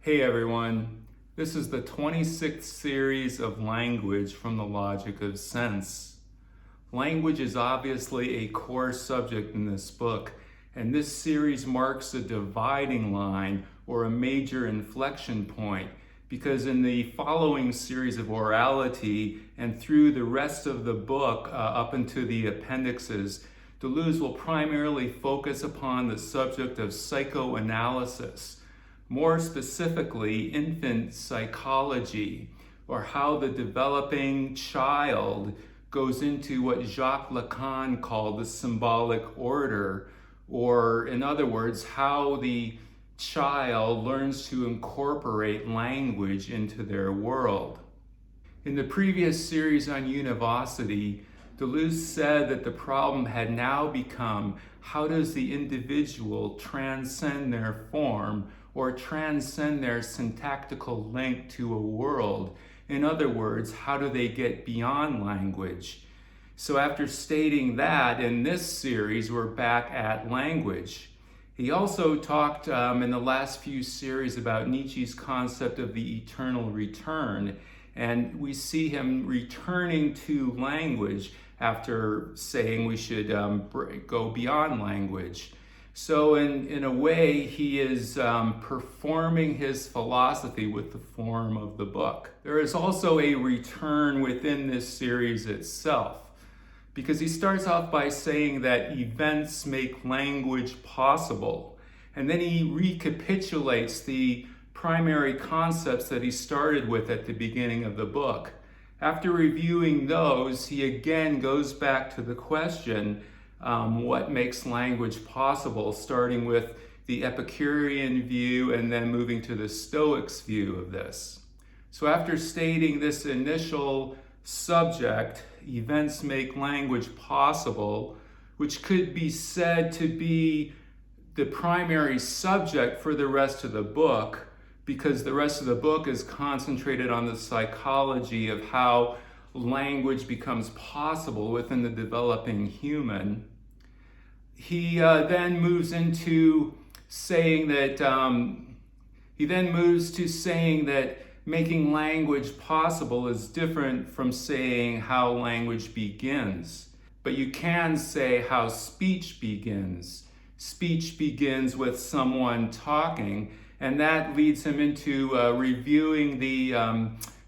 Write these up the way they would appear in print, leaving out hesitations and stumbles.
Hey everyone, this is the 26th series of language from the logic of sense. Language is obviously a core subject in this book, and this series marks a dividing line or a major inflection point, because in the following series of orality and through the rest of the book up into the Appendices, Deleuze will primarily focus upon the subject of psychoanalysis, more specifically infant psychology, or how the developing child goes into what Jacques Lacan called the symbolic order, or in other words, how the child learns to incorporate language into their world. In the previous series on Univocity, Deleuze said that the problem had now become how does the individual transcend their form or transcend their syntactical link to a world? In other words, how do they get beyond language? So after stating that, in this series, we're back at language. He also talked in the last few series about Nietzsche's concept of the eternal return, and we see him returning to language after saying we should go beyond language. So in a way, he is performing his philosophy with the form of the book. There is also a return within this series itself, because he starts off by saying that events make language possible, and then he recapitulates the primary concepts that he started with at the beginning of the book. After reviewing those, he again goes back to the question, what makes language possible, starting with the Epicurean view and then moving to the Stoics' view of this. So after stating this initial subject, events make language possible, which could be said to be the primary subject for the rest of the book, because the rest of the book is concentrated on the psychology of how language becomes possible within the developing human. He then moves into saying that making language possible is different from saying how language begins. But you can say how speech begins. Speech begins with someone talking, and that leads him into reviewing the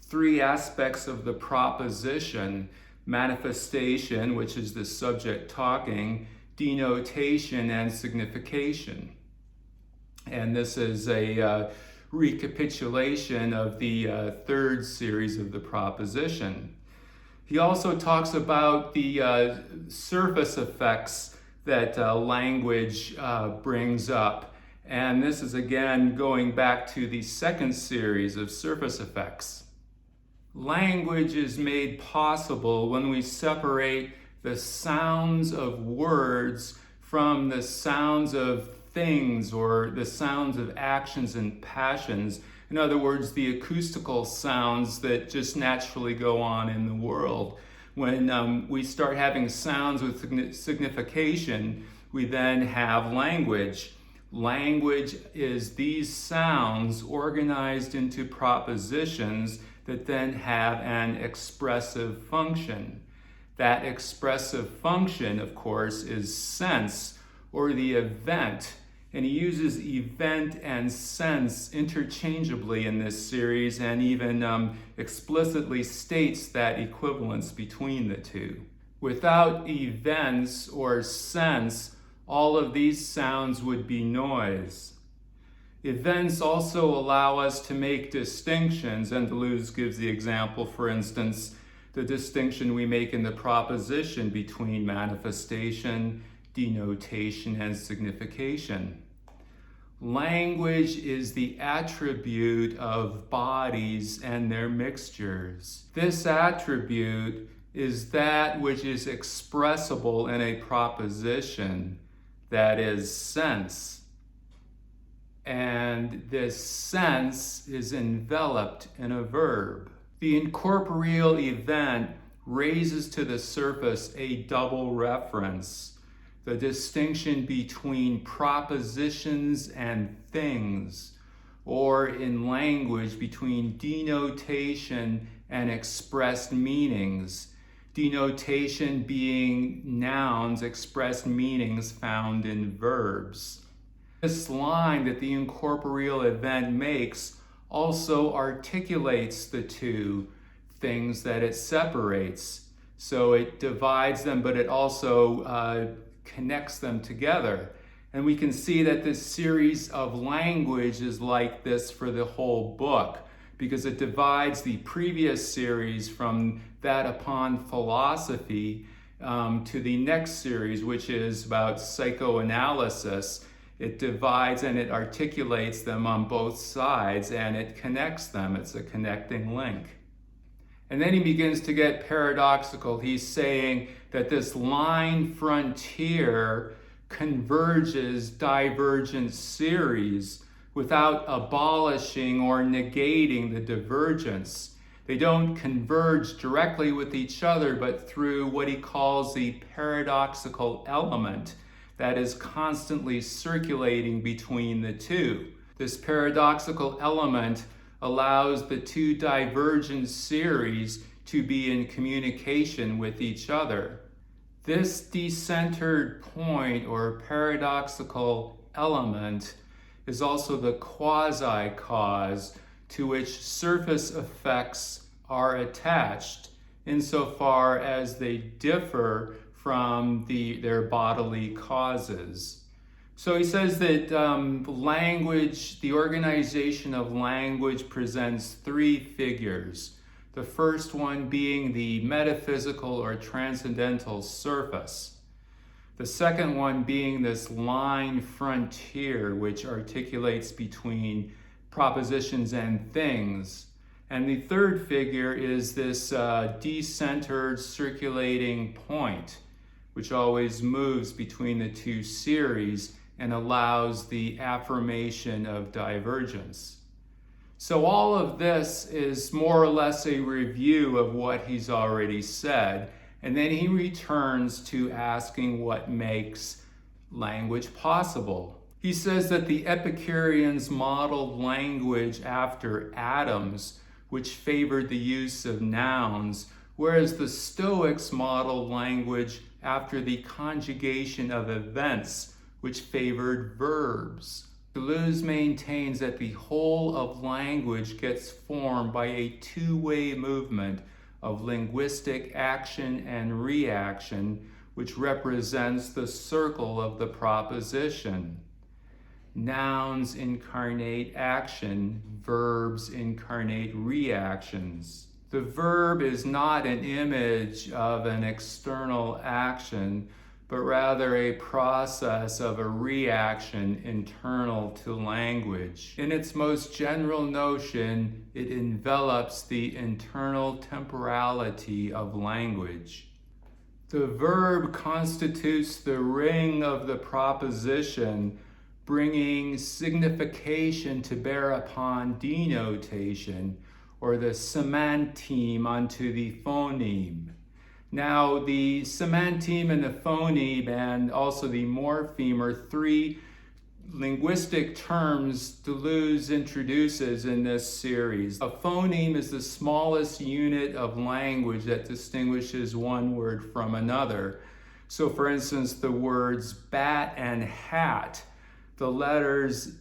three aspects of the proposition: manifestation, which is the subject talking, denotation, and signification. And this is a recapitulation of the third series of the proposition. He also talks about the surface effects that language brings up. And this is again going back to the second series of surface effects. Language is made possible when we separate the sounds of words from the sounds of things or the sounds of actions and passions. In other words, the acoustical sounds that just naturally go on in the world. When we start having sounds with signification, we then have language. Language is these sounds organized into propositions that then have an expressive function. That expressive function, of course, is sense, or the event. And he uses event and sense interchangeably in this series, and even explicitly states that equivalence between the two. Without events or sense, all of these sounds would be noise. Events also allow us to make distinctions, and Deleuze gives the example, for instance, the distinction we make in the proposition between manifestation, denotation, and signification. Language is the attribute of bodies and their mixtures. This attribute is that which is expressible in a proposition, that is sense. And this sense is enveloped in a verb. The incorporeal event raises to the surface a double reference, the distinction between propositions and things, or in language between denotation and expressed meanings. Denotation being nouns, expressed meanings found in verbs. This line that the incorporeal event makes also articulates the two things that it separates. So it divides them, but it also connects them together. And we can see that this series of language is like this for the whole book, because it divides the previous series from that upon philosophy to the next series, which is about psychoanalysis. It divides and it articulates them on both sides, and it connects them. It's a connecting link. And then he begins to get paradoxical. He's saying that this line frontier converges divergent series without abolishing or negating the divergence. They don't converge directly with each other, but through what he calls the paradoxical element that is constantly circulating between the two. This paradoxical element allows the two divergent series to be in communication with each other. This decentered point or paradoxical element is also the quasi-cause to which surface effects are attached insofar as they differ from their bodily causes. So he says that language, the organization of language presents three figures. The first one being the metaphysical or transcendental surface. The second one being this line frontier, which articulates between propositions and things. And the third figure is this decentered circulating point, which always moves between the two series and allows the affirmation of divergence. So all of this is more or less a review of what he's already said, and then he returns to asking what makes language possible. He says that the Epicureans modeled language after atoms, which favored the use of nouns, whereas the Stoics modeled language after the conjugation of events, which favored verbs. Deleuze maintains that the whole of language gets formed by a two-way movement of linguistic action and reaction, which represents the circle of the proposition. Nouns incarnate action, verbs incarnate reactions. The verb is not an image of an external action, but rather a process of a reaction internal to language. In its most general notion, it envelops the internal temporality of language. The verb constitutes the ring of the proposition, bringing signification to bear upon denotation, or the semanteme onto the phoneme. Now, the semanteme and the phoneme and also the morpheme are three linguistic terms Deleuze introduces in this series. A phoneme is the smallest unit of language that distinguishes one word from another. So, for instance, the words bat and hat, the letters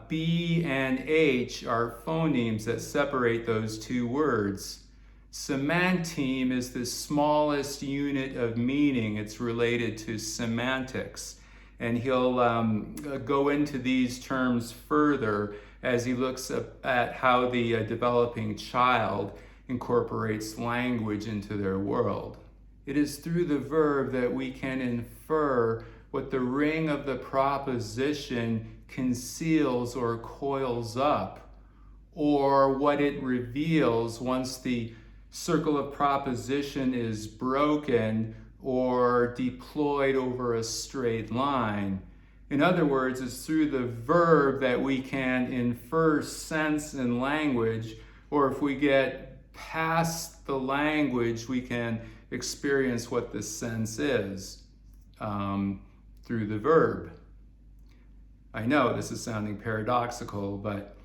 B and H are phonemes that separate those two words. Semanteme is the smallest unit of meaning. It's related to semantics. And he'll go into these terms further as he looks at how the developing child incorporates language into their world. It is through the verb that we can infer what the ring of the proposition conceals or coils up, or what it reveals once the circle of proposition is broken or deployed over a straight line. In other words, it's through the verb that we can infer sense in language, or if we get past the language, we can experience what the sense is through the verb. I know this is sounding paradoxical, but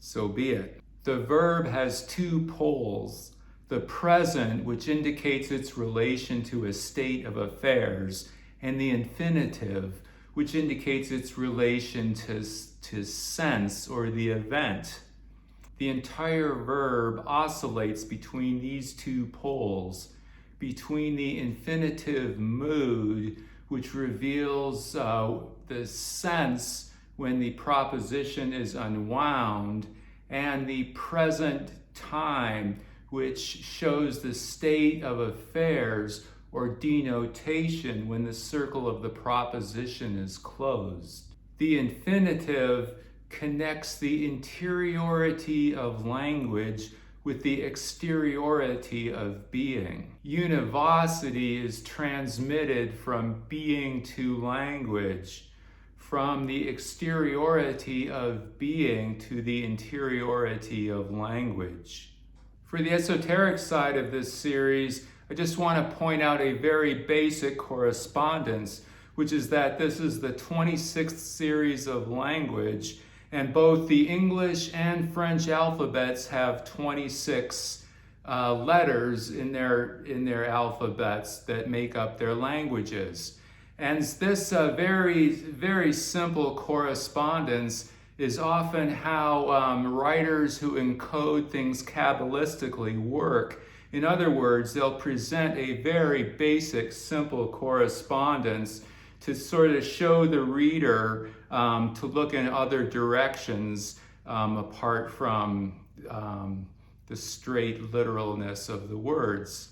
so be it. The verb has two poles. The present, which indicates its relation to a state of affairs, and the infinitive, which indicates its relation to sense or the event. The entire verb oscillates between these two poles, between the infinitive mood, which reveals the sense when the proposition is unwound, and the present time, which shows the state of affairs or denotation when the circle of the proposition is closed. The infinitive connects the interiority of language with the exteriority of being. Univocity is transmitted from being to language, from the exteriority of being to the interiority of language. For the esoteric side of this series, I just want to point out a very basic correspondence, which is that this is the 26th series of language, and both the English and French alphabets have 26 letters in their alphabets that make up their languages. And this very, very simple correspondence is often how writers who encode things Kabbalistically work. In other words, they'll present a very basic, simple correspondence to sort of show the reader to look in other directions apart from the straight literalness of the words.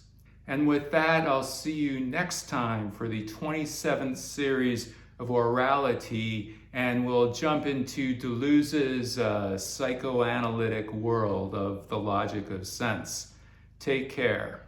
And with that, I'll see you next time for the 27th series of orality, and we'll jump into Deleuze's psychoanalytic world of the logic of sense. Take care.